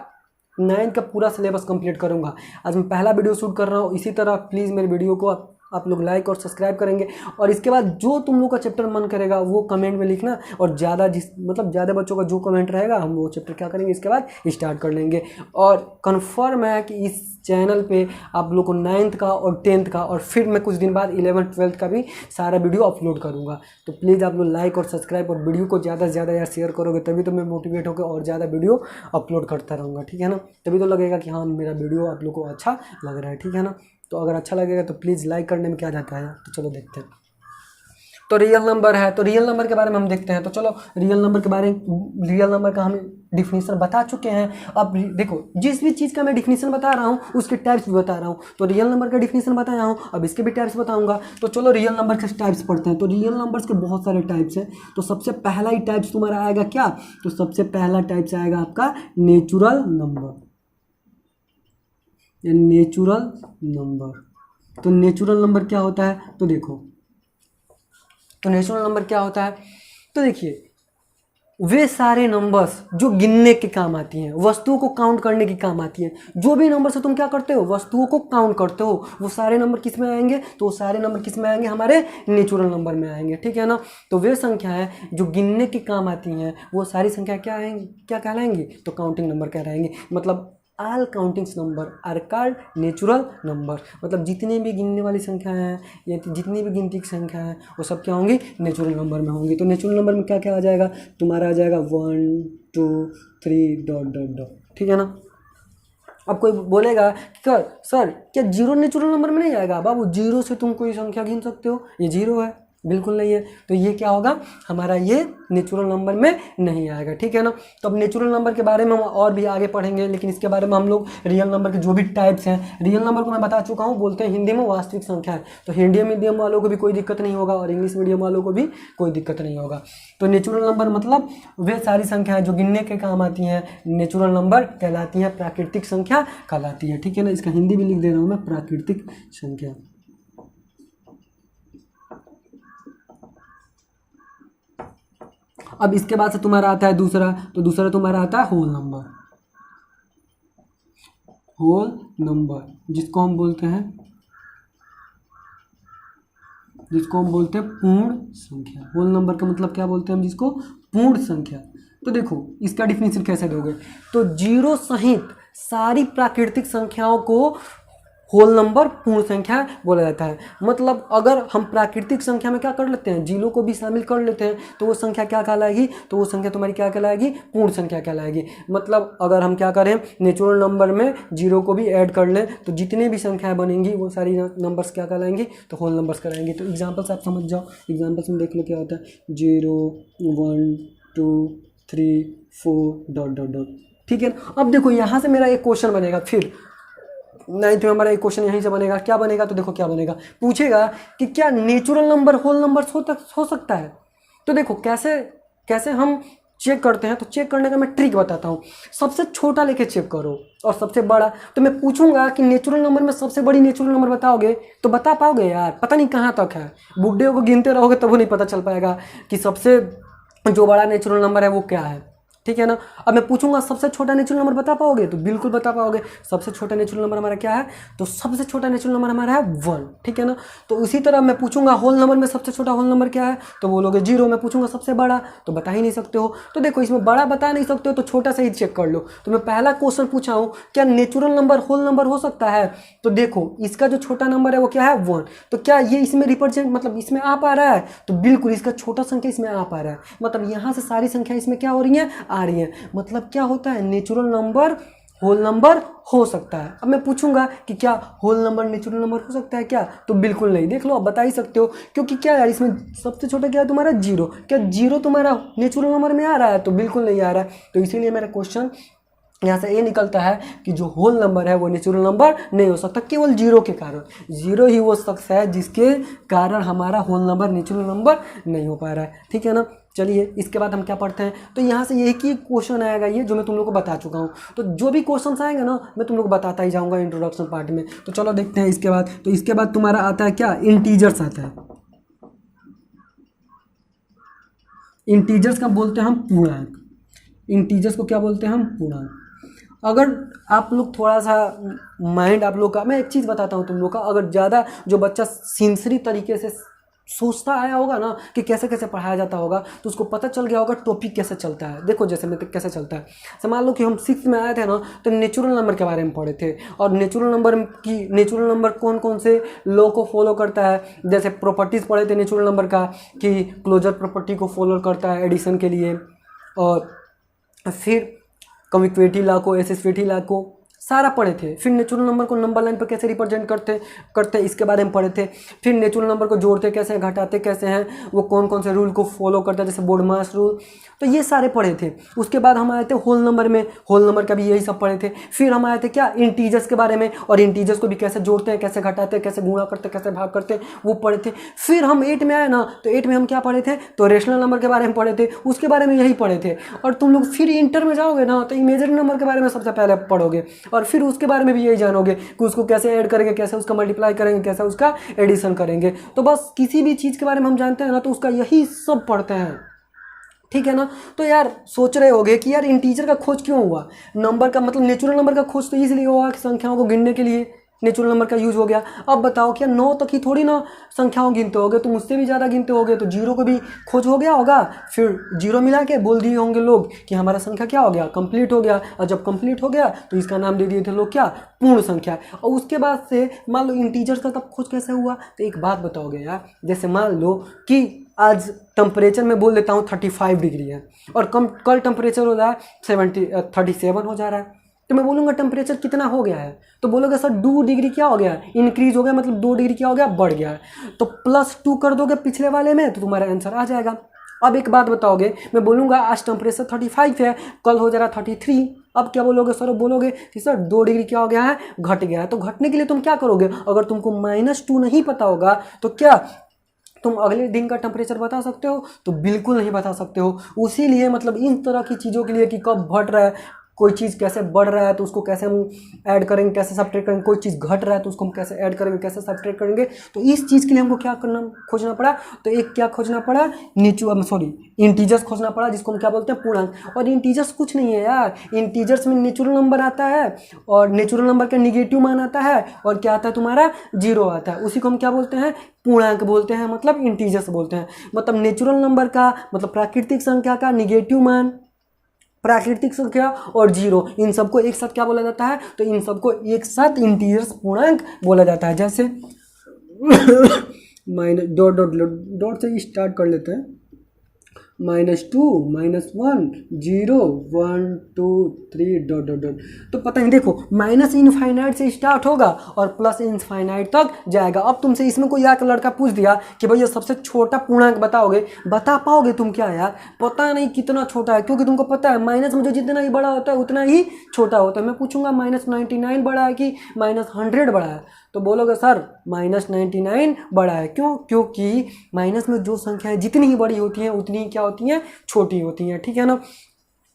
9th का पूरा सिलेबस कंप्लीट करूँगा। आज मैं पहला वीडियो शूट कर रहा हूँ। इसी तरह प्लीज़ मेरे वीडियो को आप लोग लाइक और सब्सक्राइब करेंगे। और इसके बाद जो तुम लोग का चैप्टर मन करेगा वो कमेंट में लिखना, और ज़्यादा ज़्यादा बच्चों का जो कमेंट रहेगा हम वो चैप्टर क्या करेंगे इसके बाद स्टार्ट कर लेंगे। और कन्फर्म है कि इस चैनल पे आप लोग को 9th का और 10th का, और फिर मैं कुछ दिन बाद 11th 12th का भी सारा वीडियो अपलोड करूँगा। तो प्लीज़ आप लोग लाइक और सब्सक्राइब और वीडियो को ज़्यादा से ज़्यादा यार शेयर करोगे, तभी तो मैं मोटिवेट होकर और ज़्यादा वीडियो अपलोड करता रहूँगा, ठीक है ना। तभी तो लगेगा कि हाँ मेरा वीडियो आप लोग को अच्छा लग रहा है, ठीक है ना। तो अगर अच्छा लगेगा तो प्लीज़ लाइक करने में क्या जाता है। तो चलो देखते हैं। तो रियल नंबर है, तो रियल नंबर के बारे में हम देखते हैं। तो चलो रियल नंबर के बारे में, रियल नंबर का हम डिफिनीशन बता चुके हैं। अब देखो जिस भी चीज़ का मैं डिफिनीशन बता रहा हूँ उसके टाइप्स भी बता रहा हूँ। तो रियल नंबर का डिफिनीशन बताया हूँ, अब इसके भी टाइप्स बताऊँगा। तो चलो रियल नंबर के टाइप्स पढ़ते हैं। तो रियल नंबर्स के बहुत सारे टाइप्स हैं। तो सबसे पहला ही टाइप्स तुम्हारा आएगा क्या, तो सबसे पहला टाइप्स आएगा आपका नेचुरल नंबर, नेचुरल नंबर। तो नेचुरल नंबर क्या होता है, तो देखो, तो नेचुरल नंबर क्या होता है, तो देखिए वे सारे नंबर्स जो गिनने के काम आती हैं, वस्तुओं को काउंट करने के काम आती हैं। जो भी नंबर से तुम क्या करते हो, वस्तुओं को काउंट करते हो, वो सारे नंबर किस में आएंगे, तो वो सारे नंबर किस में आएंगे, हमारे नेचुरल नंबर में आएंगे, ठीक है ना। तो वे संख्याएं जो गिनने के काम आती हैं वो सारी संख्या क्या आएंगी, क्या कहलाएंगी, तो काउंटिंग नंबर कहलाएंगे। मतलब all countings number are called natural number. मतलब जितनी भी गिनने वाली संख्या हैं या जितनी भी गिनती की संख्या है वो सब क्या होंगी, नेचुरल नंबर में होंगी। तो नेचुरल नंबर में क्या क्या आ जाएगा, तुम्हारा आ जाएगा 1 2 3 डॉट डॉट डॉट, ठीक है ना। अब कोई बोलेगा कि सर क्या जीरो नेचुरल नंबर में नहीं आएगा, बाबू जीरो से तुम कोई संख्या गिन सकते हो, ये जीरो है, बिल्कुल नहीं है। तो ये क्या होगा, हमारा ये नेचुरल नंबर में नहीं आएगा, ठीक है ना। तो अब नेचुरल नंबर के बारे में हम और भी आगे पढ़ेंगे, लेकिन इसके बारे में हम लोग रियल नंबर के जो भी टाइप्स हैं, रियल नंबर को मैं बता चुका हूँ, बोलते हैं हिंदी में वास्तविक संख्या है। तो हिंदी मीडियम वालों को भी कोई दिक्कत नहीं होगा और इंग्लिश मीडियम वालों को भी कोई दिक्कत नहीं होगा। तो नेचुरल नंबर मतलब वे सारी संख्याएं जो गिनने के काम आती हैं नेचुरल नंबर कहलाती हैं, प्राकृतिक संख्या कहलाती है, ठीक है ना। इसका हिंदी भी लिख दे रहा हूँ मैं, प्राकृतिक संख्या। अब इसके बाद से तुम्हारा आता है दूसरा, तो दूसरा तुम्हारा आता है होल नंबर। होल नंबर जिसको हम बोलते हैं पूर्ण संख्या। होल नंबर का मतलब क्या बोलते हैं हम, जिसको पूर्ण संख्या। तो देखो इसका डिफिनीशन कैसे दोगे, तो जीरो सहित सारी प्राकृतिक संख्याओं को होल नंबर पूर्ण संख्या बोला जाता है। मतलब अगर हम प्राकृतिक संख्या में क्या कर लेते हैं, जीरो को भी शामिल कर लेते हैं तो वो संख्या क्या कहलाएगी, तो वो संख्या तुम्हारी क्या कहलाएगी, पूर्ण संख्या कहलाएगी। मतलब अगर हम क्या करें, नेचुरल नंबर में जीरो को भी ऐड कर लें तो जितनी भी संख्याएं बनेंगी वो सारी नंबर्स क्या कहलाएंगी, तो होल नंबर्स कहलाएंगी। तो एग्जाम्पल्स आप समझ जाओ, एग्जाम्पल्स में देख लो क्या होता है, 0 1 2 3 4 डॉट डॉट डॉट, ठीक है। अब देखो यहाँ से मेरा एक क्वेश्चन बनेगा, फिर 9th में हमारा एक क्वेश्चन यहीं से बनेगा, क्या बनेगा, तो देखो क्या बनेगा, पूछेगा कि क्या नेचुरल नंबर होल नंबर हो सकता है। तो देखो कैसे हम चेक करते हैं, तो चेक करने का मैं ट्रिक बताता हूँ। सबसे छोटा लेके चेक करो और सबसे बड़ा, तो मैं पूछूंगा कि नेचुरल नंबर में सबसे बड़ी नेचुरल नंबर बताओगे, तो बता पाओगे यार, पता नहीं कहाँ तक है, बुड्ढे को गिनते रहोगे तब वो नहीं पता चल पाएगा कि सबसे जो बड़ा नेचुरल नंबर है वो क्या है, ठीक है ना। अब मैं पूछूंगा सबसे छोटा नेचुरल नंबर बता पाओगे, तो बिल्कुल बता पाओगे। सबसे छोटा नेचुरल नंबर हमारा क्या है, तो सबसे छोटा नेचुरल नंबर हमारा है 1, ठीक है ना। तो उसी तरह मैं पूछूंगा होल नंबर में सबसे छोटा होल नंबर क्या है, तो बोलोगे 0। मैं पूछूंगा सबसे बड़ा, तो बता ही नहीं सकते हो। तो देखो इसमें बड़ा बता नहीं सकते हो तो छोटा से ही चेक कर लो। तो मैं पहला क्वेश्चन पूछा हूँ, क्या नेचुरल नंबर होल नंबर हो सकता है, तो देखो इसका जो छोटा नंबर है वो क्या है 1, तो क्या ये इसमें रिप्रेजेंट मतलब इसमें आ पा रहा है, तो बिल्कुल इसका छोटा संख्या इसमें आ पा रहा है। मतलब यहाँ से सारी संख्या इसमें क्या हो रही है, आ रही है। मतलब क्या होता है, नेचुरल नंबर होल नंबर हो सकता है। अब मैं पूछूंगा कि क्या होल नंबर नेचुरल नंबर हो सकता है क्या, तो बिल्कुल नहीं। देख लो आप बता ही सकते हो, क्योंकि क्या यार इसमें सबसे छोटा क्या है तुम्हारा 0, क्या 0 तुम्हारा नेचुरल नंबर में आ रहा है, तो बिल्कुल नहीं आ रहा है। तो इसीलिए मेरा क्वेश्चन यहाँ से ये निकलता है कि जो होल नंबर है वो नेचुरल नंबर नहीं हो सकता, केवल 0 के कारण। 0 ही वो शख्स है जिसके कारण हमारा होल नंबर नेचुरल नंबर नहीं हो पा रहा है, ठीक है ना। चलिए इसके बाद हम क्या पढ़ते हैं, तो यहाँ से एक ही क्वेश्चन आएगा ये जो मैं तुम लोग को बता चुका हूँ। तो जो भी क्वेश्चन आएंगे ना मैं तुम लोग को बताता ही जाऊँगा इंट्रोडक्शन पार्ट में। तो चलो देखते हैं इसके बाद। तो इसके बाद तुम्हारा आता है क्या, इंटीजर्स आता है। इंटीजर्स का बोलते हैं हम पूर्णांक। इंटीजर्स को क्या बोलते हैं हम, पूर्णांक। अगर आप लोग थोड़ा सा माइंड आप लोग का, मैं एक चीज़ बताता हूँ तुम लोग का, अगर ज़्यादा जो बच्चा सिंसियरी तरीके से सोचता आया होगा ना कि कैसे कैसे पढ़ाया जाता होगा, तो उसको पता चल गया होगा टॉपिक कैसे चलता है। देखो जैसे मैं कैसे चलता है, मान लो कि हम 6th में आए थे ना, तो नेचुरल नंबर के बारे में पढ़े थे, और नेचुरल नंबर कौन कौन से लॉ को फॉलो करता है। जैसे प्रॉपर्टीज़ पढ़े थे नेचुरल नंबर का, कि क्लोजर प्रॉपर्टी को फॉलो करता है एडिशन के लिए, और फिर कम्युटेटिव लॉ को, एसोसिएटिव लॉ को, सारा पढ़े थे। फिर नेचुरल नंबर को नंबर लाइन पर कैसे रिप्रेजेंट करते इसके बारे में पढ़े थे। फिर नेचुरल नंबर को जोड़ते कैसे हैं, घटाते कैसे हैं, वो कौन कौन से रूल को फॉलो करता है, जैसे बोर्डमास रूल, तो ये सारे पढ़े थे। उसके बाद हम आए थे होल नंबर में, होल नंबर का भी यही सब पढ़े थे। फिर हम आए थे क्या, इंटीजर्स के बारे में, और इंटीजर्स को भी कैसे जोड़ते हैं, कैसे घटाते हैं, कैसे गुणा करते हैं, कैसे भाग करते हैं, वो पढ़े थे। फिर हम 8 में आए ना, तो 8 में हम क्या पढ़े थे, तो रेशनल नंबर के बारे में पढ़े थे, उसके बारे में यही पढ़े थे। और तुम लोग फिर इंटर में जाओगे ना, तो इमेजिनरी नंबर के बारे में सबसे पहले पढ़ोगे, और फिर उसके बारे में भी यही जानोगे कि उसको कैसे ऐड करेंगे, कैसे उसका मल्टीप्लाई करेंगे, कैसे उसका एडिशन करेंगे। तो बस किसी भी चीज़ के बारे में हम जानते हैं ना, तो उसका यही सब पढ़ते हैं, ठीक है ना। तो यार सोच रहे होगे कि यार इंटीजर का खोज क्यों हुआ, नंबर का मतलब नेचुरल नंबर का खोज तो इसलिए हुआ कि संख्याओं को गिनने के लिए नेचुरल नंबर का यूज हो गया। अब बताओ क्या 9 तक ही थोड़ी ना संख्याओं गिनते होगे, तुम उससे भी ज़्यादा गिनते होगे, तो जीरो को भी खोज हो गया होगा, फिर जीरो मिला के बोल दिए होंगे लोग कि हमारा संख्या क्या हो गया, कंप्लीट हो गया। और जब कंप्लीट हो गया तो इसका नाम दे दिए थे लोग क्या, पूर्ण संख्या। और उसके बाद से मान लो इंटीजर्स का तब खोज कैसे हुआ, तो एक बात बताओगे यार, जैसे मान लो कि आज टेम्परेचर में बोल देता हूँ 35 डिग्री है, और कल टेम्परेचर हो रहा है 37 हो जा रहा है, तो मैं बोलूँगा टेम्परेचर कितना हो गया है, तो बोलोगे सर 2 डिग्री क्या हो गया, इंक्रीज हो गया, मतलब 2 डिग्री क्या हो गया, बढ़ गया है। तो +2 कर दोगे पिछले वाले में, तो तुम्हारा आंसर आ जाएगा। अब एक बात बताओगे, मैं बोलूँगा आज टेम्परेचर 35 है, कल हो जा रहा 33, अब क्या बोलोगे सर, बोलोगे कि सर 2 डिग्री क्या हो गया है, घट गया है। तो घटने के लिए तुम क्या करोगे, अगर तुमको -2 नहीं पता होगा तो क्या तुम अगले दिन का टेम्परेचर बता सकते हो, तो बिल्कुल नहीं बता सकते हो। उसी लिए मतलब इन तरह की चीज़ों के लिए कि कब घट रहा है, कोई चीज़ कैसे बढ़ रहा है तो उसको कैसे हम ऐड करेंगे, कैसे सब्ट्रैक्ट करेंगे, कोई चीज़ घट रहा है तो उसको हम कैसे ऐड करेंगे, कैसे सब्ट्रैक्ट करेंगे, तो इस चीज़ के लिए हमको क्या करना, खोजना पड़ा, तो एक क्या खोजना पड़ा, इंटीजर्स खोजना पड़ा, जिसको हम क्या बोलते हैं, पूर्णांक। और इंटीजर्स कुछ नहीं है यार, इंटीजर्स में नेचुरल नंबर आता है, और नेचुरल नंबर का निगेटिव मान आता है, और क्या आता है तुम्हारा, 0 आता है, उसी को हम क्या बोलते हैं, पूर्णांक बोलते हैं, मतलब इंटीजर्स बोलते हैं। मतलब नेचुरल नंबर का मतलब प्राकृतिक संख्या का निगेटिव मान, प्राकृतिक संख्या और 0, इन सबको एक साथ क्या बोला जाता है, तो इन सबको एक साथ इंटीजर्स पूर्णांक बोला जाता है। जैसे माइनस डॉट से स्टार्ट कर लेते हैं, -2 -1 0 1 2 3 ... तो पता नहीं, देखो माइनस इनफाइनाइट से स्टार्ट होगा और प्लस इनफाइनाइट तक जाएगा। अब तुमसे इसमें कोई आके लड़का पूछ दिया कि भैया सबसे छोटा पूर्णांक बताओगे, बता पाओगे तुम क्या यार, पता नहीं कितना छोटा है, क्योंकि तुमको पता है माइनस में जो जितना ही बड़ा होता है उतना ही छोटा होता है। मैं पूछूंगा -99 बड़ा है कि -100 बड़ा है, तो बोलोगे सर -99 बड़ा है। क्यों, क्योंकि माइनस में जो संख्याएं जितनी ही बड़ी होती हैं उतनी ही क्या होती हैं, छोटी होती हैं, ठीक है ना।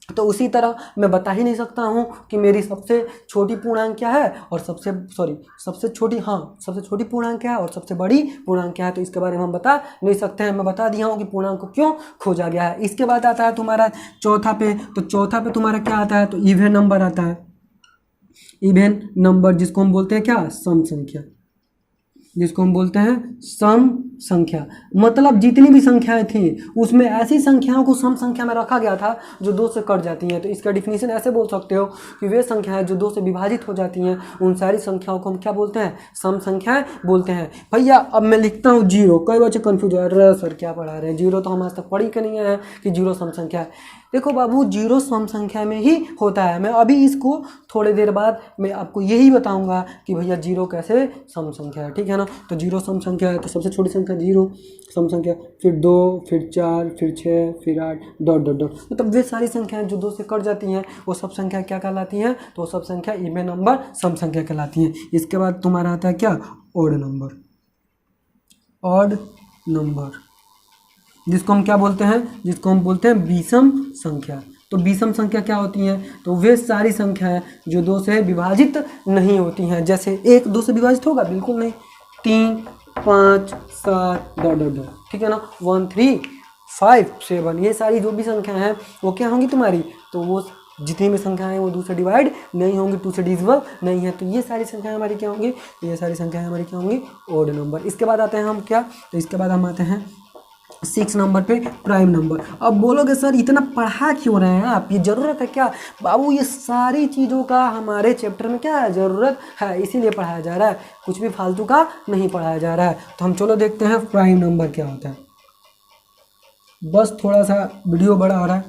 तो उसी तरह मैं बता ही नहीं सकता हूँ कि मेरी सबसे छोटी पूर्णांक क्या है और सबसे छोटी पूर्णांक क्या है और सबसे बड़ी पूर्णांक क्या है, तो इसके बारे में हम बता नहीं सकते हैं। मैं बता दिया हूँ कि पूर्णांक को क्यों खोजा गया है। इसके बाद आता है तुम्हारा चौथा पे, तो चौथा पे तुम्हारा क्या आता है, तो इवन नंबर आता है। इवन नंबर जिसको हम बोलते हैं क्या, सम संख्या, जिसको हम बोलते हैं सम संख्या। मतलब जितनी भी संख्याएं थी उसमें ऐसी संख्याओं को सम संख्या में रखा गया था जो 2 से कट जाती हैं। तो इसका डिफिनीशन ऐसे बोल सकते हो कि वे संख्याएं जो 2 से विभाजित हो जाती हैं उन सारी संख्याओं को हम क्या बोलते हैं, सम संख्याएं बोलते हैं। भैया अब मैं लिखता हूँ 0, कई बच्चे कंफ्यूज हो रहे हैं, सर क्या पढ़ा रहे हैं, 0 तो हम आज तक पढ़ी के नहीं है कि 0 सम संख्या है। देखो बाबू 0 सम संख्या में ही होता है। मैं अभी इसको थोड़ी देर बाद मैं आपको यही बताऊंगा कि भैया 0 कैसे सम संख्या है, ठीक है ना। तो 0 सम संख्या है, तो सबसे छोटी संख्या 0 सम संख्या, फिर 2 फिर 4 फिर 6 फिर 8 ... मतलब वे सारी संख्याएं जो 2 से कट जाती हैं वो सब संख्या क्या कहलाती हैं, तो वो सब संख्या इवन नंबर सम संख्या कहलाती हैं। इसके बाद तुम्हारा आता है क्या, ऑड नंबर। ऑड नंबर जिसको हम क्या बोलते हैं, जिसको हम बोलते हैं विषम संख्या। तो विषम संख्या क्या होती हैं, तो वे सारी संख्याएं जो 2 से विभाजित नहीं होती हैं। जैसे 1 2 से विभाजित होगा, बिल्कुल नहीं। 3 5 7 ... ठीक है ना। 1 3 5 7, ये सारी जो भी संख्याएं हैं वो क्या होंगी तुम्हारी, तो वो जितनी भी संख्याएं हैं वो 2 से डिवाइड नहीं होंगी, 2 से डिविजिबल नहीं है। तो ये सारी संख्याएं हमारी क्या होंगी, तो ये सारी संख्याएं हमारी क्या होंगी, ऑड नंबर। इसके बाद आते हैं हम क्या, तो इसके बाद हम आते हैं 6 नंबर पे, प्राइम नंबर। अब बोलोगे सर इतना पढ़ा क्यों रहे हैं आप, ये ज़रूरत है क्या। बाबू ये सारी चीज़ों का हमारे चैप्टर में क्या है, ज़रूरत है, इसीलिए पढ़ाया जा रहा है, कुछ भी फालतू का नहीं पढ़ाया जा रहा है। तो हम चलो देखते हैं प्राइम नंबर क्या होता है। बस थोड़ा सा वीडियो बड़ा आ रहा है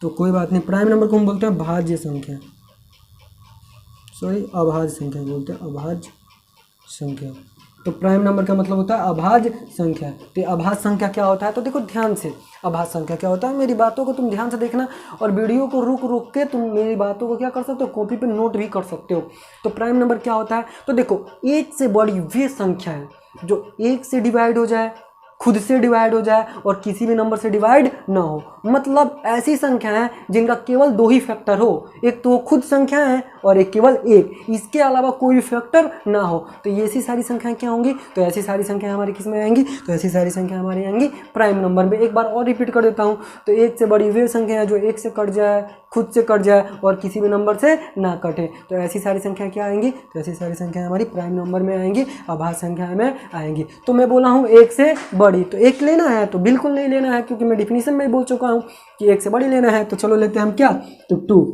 तो कोई बात नहीं। प्राइम नंबर को हम बोलते हैं भाज्य संख्या। सॉरी अभाज्य संख्या बोलते हैं, अभाज्य संख्या। तो प्राइम नंबर का मतलब होता है अभाज्य संख्या। तो अभाज्य संख्या क्या होता है, तो देखो ध्यान से, अभाज्य संख्या क्या होता है, मेरी बातों को तुम ध्यान से देखना और वीडियो को रुक रुक के तुम मेरी बातों को क्या कर सकते हो, कॉपी पे नोट भी कर सकते हो। तो प्राइम नंबर क्या होता है, तो देखो एक से बड़ी वे संख्या है जो एक से डिवाइड हो जाए, खुद से डिवाइड हो जाए और किसी भी नंबर से डिवाइड ना हो। मतलब ऐसी संख्या है जिनका केवल दो ही फैक्टर हो, एक तो खुद संख्या है और एक केवल एक, इसके अलावा कोई भी फैक्टर ना हो। तो ये ऐसी सारी संख्याएं क्या होंगी, तो ऐसी सारी संख्याएं हमारी किस में आएंगी, तो ऐसी सारी संख्या हमारी आएंगी प्राइम नंबर में। एक बार और रिपीट कर देता हूँ, तो एक से बड़ी वे संख्या है जो एक से कट जाए, खुद से कट जाए और किसी भी नंबर से ना कटे। तो ऐसी सारी संख्या क्या आएंगी, तो ऐसी सारी संख्या हमारी प्राइम नंबर में आएंगी, अभाज्य संख्या में आएंगी। तो मैं बोला हूँ एक से बड़ी, तो एक लेना है तो बिल्कुल नहीं लेना है, क्योंकि मैं डिफिनीशन में बोल चुका हूँ कि एक से बड़ी लेना है। तो चलो लेते हैं हम क्या, तो 2।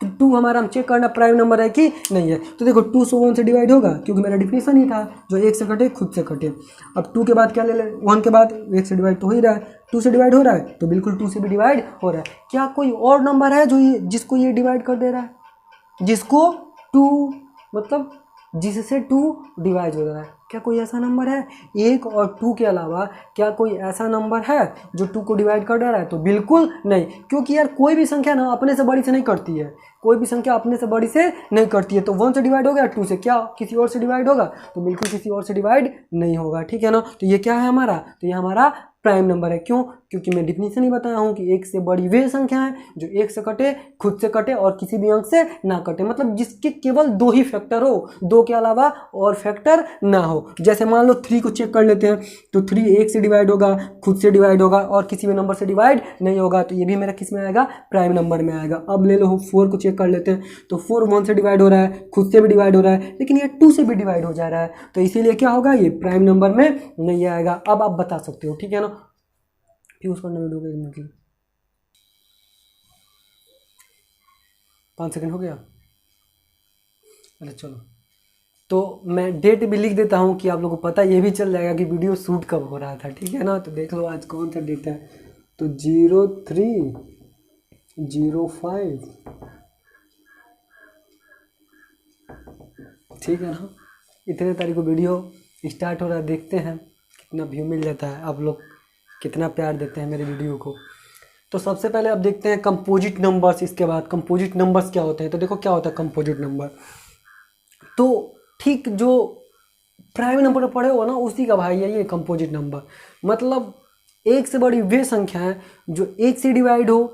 तो 2 हमारा हम चेक करना प्राइम नंबर है कि नहीं है। तो देखो 2 से 1 से डिवाइड होगा, क्योंकि मेरा डिफिनीशन ही था जो एक से कटे खुद से कटे। अब 2 के बाद क्या ले ले, 1 के बाद 1 से डिवाइड तो हो ही रहा है, 2 से डिवाइड हो रहा है तो बिल्कुल 2 से भी डिवाइड हो रहा है। क्या कोई और नंबर है जो ये जिसको ये डिवाइड कर दे रहा है, जिसको 2 मतलब जिससे 2 डिवाइड हो रहा है? क्या कोई ऐसा नंबर है? 1 और 2 के अलावा क्या कोई ऐसा नंबर है जो 2 को डिवाइड कर दे रहा है? तो बिल्कुल नहीं, क्योंकि यार कोई भी संख्या ना अपने से बड़ी से नहीं करती है, कोई भी संख्या अपने से बड़ी से नहीं करती है। तो 1 से डिवाइड हो गया, 2 से क्या किसी और से डिवाइड होगा? तो बिल्कुल किसी और से डिवाइड नहीं होगा, ठीक है ना। तो ये क्या है हमारा, तो ये हमारा प्राइम नंबर है। क्यों? क्योंकि मैं डिफिनीशन ही बताया हूँ कि एक से बड़ी वे संख्या है जो एक से कटे, खुद से कटे और किसी भी अंक से ना कटे, मतलब जिसके केवल दो ही फैक्टर हो, दो के अलावा और फैक्टर ना हो। जैसे मान लो 3 को चेक कर लेते हैं, तो 3 एक से डिवाइड होगा, खुद से डिवाइड होगा और किसी भी नंबर से डिवाइड नहीं होगा। तो ये भी मेरा किस में आएगा, प्राइम नंबर में आएगा। अब ले लो 4 को चेक कर लेते हैं, तो 4 1 से डिवाइड हो रहा है, खुद से भी डिवाइड हो रहा है, लेकिन ये 2 से भी डिवाइड हो जा रहा है, तो इसीलिए क्या होगा, ये प्राइम नंबर में नहीं आएगा। अब आप बता सकते हो, ठीक है ना। फ्यूज करने में डूबे मतलब 5 सेकंड हो गया। अरे चलो, तो मैं डेट भी लिख देता हूँ कि आप लोगों को पता ये भी चल जाएगा कि वीडियो शूट कब हो रहा था, ठीक है ना। तो देख लो आज कौन सा डेट है, तो 03/05, ठीक है ना। इतने तारीख को वीडियो स्टार्ट हो रहा है, देखते हैं कितना व्यू मिल जाता है, आप लोग कितना प्यार देते हैं मेरे वीडियो को। तो सबसे पहले अब देखते हैं कंपोजिट नंबर्स। इसके बाद कंपोजिट नंबर्स क्या होते हैं, तो देखो क्या होता है कंपोजिट नंबर, तो ठीक जो प्राइम नंबर पढ़े हो ना उसी का भाई है ये कंपोजिट नंबर। मतलब एक से बड़ी वे संख्या है जो एक से डिवाइड हो,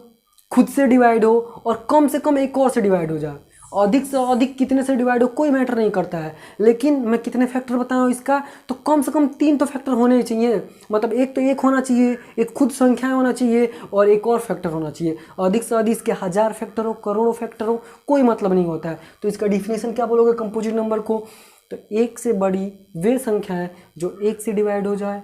खुद से डिवाइड हो और कम से कम एक और से डिवाइड हो जाए। अधिक से अधिक कितने से डिवाइड हो कोई मैटर नहीं करता है, लेकिन मैं कितने फैक्टर बताऊँ इसका, तो कम से कम 3 तो फैक्टर होने ही चाहिए। मतलब एक तो एक होना चाहिए, एक खुद संख्याएं होना चाहिए और एक और फैक्टर होना चाहिए। अधिक से अधिक इसके 1000 फैक्टर हो, करोड़ों फैक्टर हो, कोई मतलब नहीं होता है। तो इसका डिफिनेशन क्या बोलोगे कंपोजिट नंबर को, तो एक से बड़ी वे संख्या है जो एक से डिवाइड हो जाए,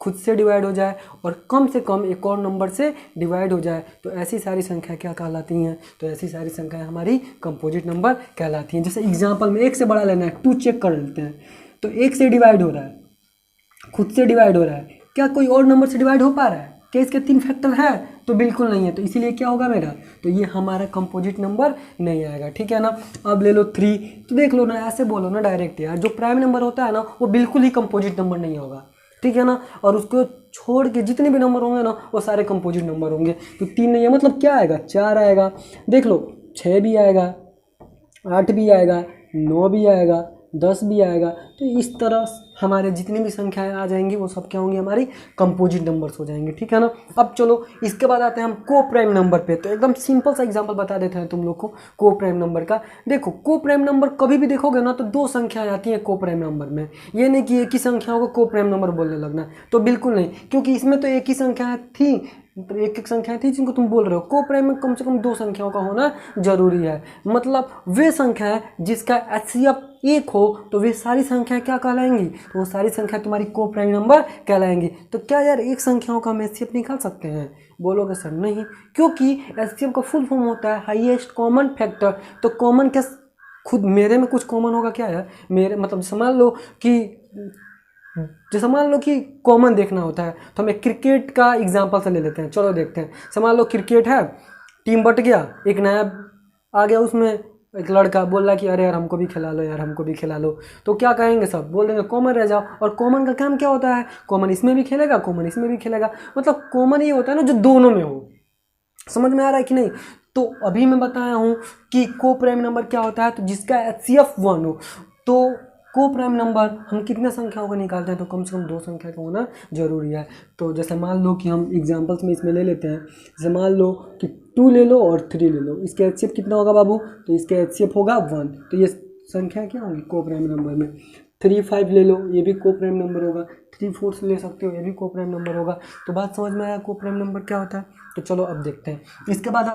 खुद से डिवाइड हो जाए और कम से कम एक और नंबर से डिवाइड हो जाए। तो ऐसी सारी संख्या क्या कहलाती हैं, तो ऐसी सारी संख्याएं हमारी कंपोजिट नंबर कहलाती हैं। जैसे एग्जांपल में एक से बड़ा लेना है, 2 चेक कर लेते हैं, तो एक से डिवाइड हो रहा है, खुद से डिवाइड हो रहा है, क्या कोई और नंबर से डिवाइड हो पा रहा है? क्या इसके 3 फैक्टर है? तो बिल्कुल नहीं है, तो इसीलिए क्या होगा मेरा, तो ये हमारा कंपोजिट नंबर नहीं आएगा, ठीक है ना। अब ले लो 3, तो देख लो ना, ऐसे बोलो ना डायरेक्ट यार, जो प्राइम नंबर होता है ना वो बिल्कुल ही कंपोजिट नंबर नहीं होगा, ठीक है ना। और उसको छोड़ के जितने भी नंबर होंगे ना वो सारे कंपोजिट नंबर होंगे। तो 3 नहीं है, मतलब क्या आएगा, 4 आएगा, देख लो 6 भी आएगा, 8 भी आएगा, 9 भी आएगा, 10 भी आएगा। तो इस तरह हमारे जितनी भी संख्याएं आ जाएंगी वो सब क्या होंगी, हमारी कंपोजिट नंबर्स हो जाएंगे, ठीक है ना। अब चलो इसके बाद आते हैं हम को प्राइम नंबर पे। तो एकदम सिंपल सा एग्जांपल बता देते हैं तुम लोग को प्राइम नंबर का। देखो को प्राइम नंबर कभी भी देखोगे ना तो 2 संख्याएं आती हैं को प्राइम नंबर में, ये नहीं कि एक ही संख्याओं को प्राइम नंबर बोलने लगना, तो बिल्कुल नहीं, क्योंकि इसमें तो एक ही संख्या थी, तो एक एक संख्या थी जिनको तुम बोल रहे हो। को प्राइम में कम से कम 2 संख्याओं का होना जरूरी है। मतलब वे संख्या है जिसका HCF 1 हो तो वे सारी संख्याएं क्या कहलाएंगी, तो वो सारी संख्या तुम्हारी को प्राइम नंबर कहलाएंगी। तो क्या यार एक संख्याओं का हम HCF निकाल सकते हैं, बोलोगे सर नहीं, क्योंकि HCF का फुल फॉर्म होता है हाईएस्ट कॉमन फैक्टर। तो कॉमन क्या, खुद मेरे में कुछ कॉमन होगा क्या यार, मेरे मतलब जैसे मान लो कि कॉमन देखना होता है तो हमें क्रिकेट का एग्जांपल से ले लेते हैं। चलो देखते हैं, मान लो क्रिकेट है, टीम बट गया, एक नया आ गया उसमें एक लड़का बोल रहा है कि अरे यार हमको भी खिला लो यार, हमको भी खिला लो, तो क्या कहेंगे सब, बोल देंगे कॉमन रह जाओ। और कॉमन का काम क्या होता है, कॉमन इसमें भी खेलेगा, कॉमन इसमें भी खेलेगा, मतलब कॉमन ये होता है ना जो दोनों में हो। समझ में आ रहा है कि नहीं। तो अभी मैं बताया हूँ कि को प्राइम नंबर क्या होता है, तो जिसका HCF 1 हो, तो को प्राइम नंबर हम कितने संख्याओं को निकालते हैं, तो कम से कम 2 संख्या का होना जरूरी है। तो जैसे मान लो कि हम एग्जांपल्स में इसमें ले लेते हैं, जैसे मान लो कि 2 ले लो और 3 ले लो, इसके HCF कितना होगा बाबू, तो इसके HCF होगा 1, तो ये संख्या क्या होगी को प्राइम नंबर में। 3 5 ले लो, ये भी को प्राइम नंबर होगा। 3 4 ले सकते हो, ये भी को प्राइम नंबर होगा। तो बात समझ में आया को प्राइम नंबर क्या होता है। तो चलो अब देखते हैं इसके बाद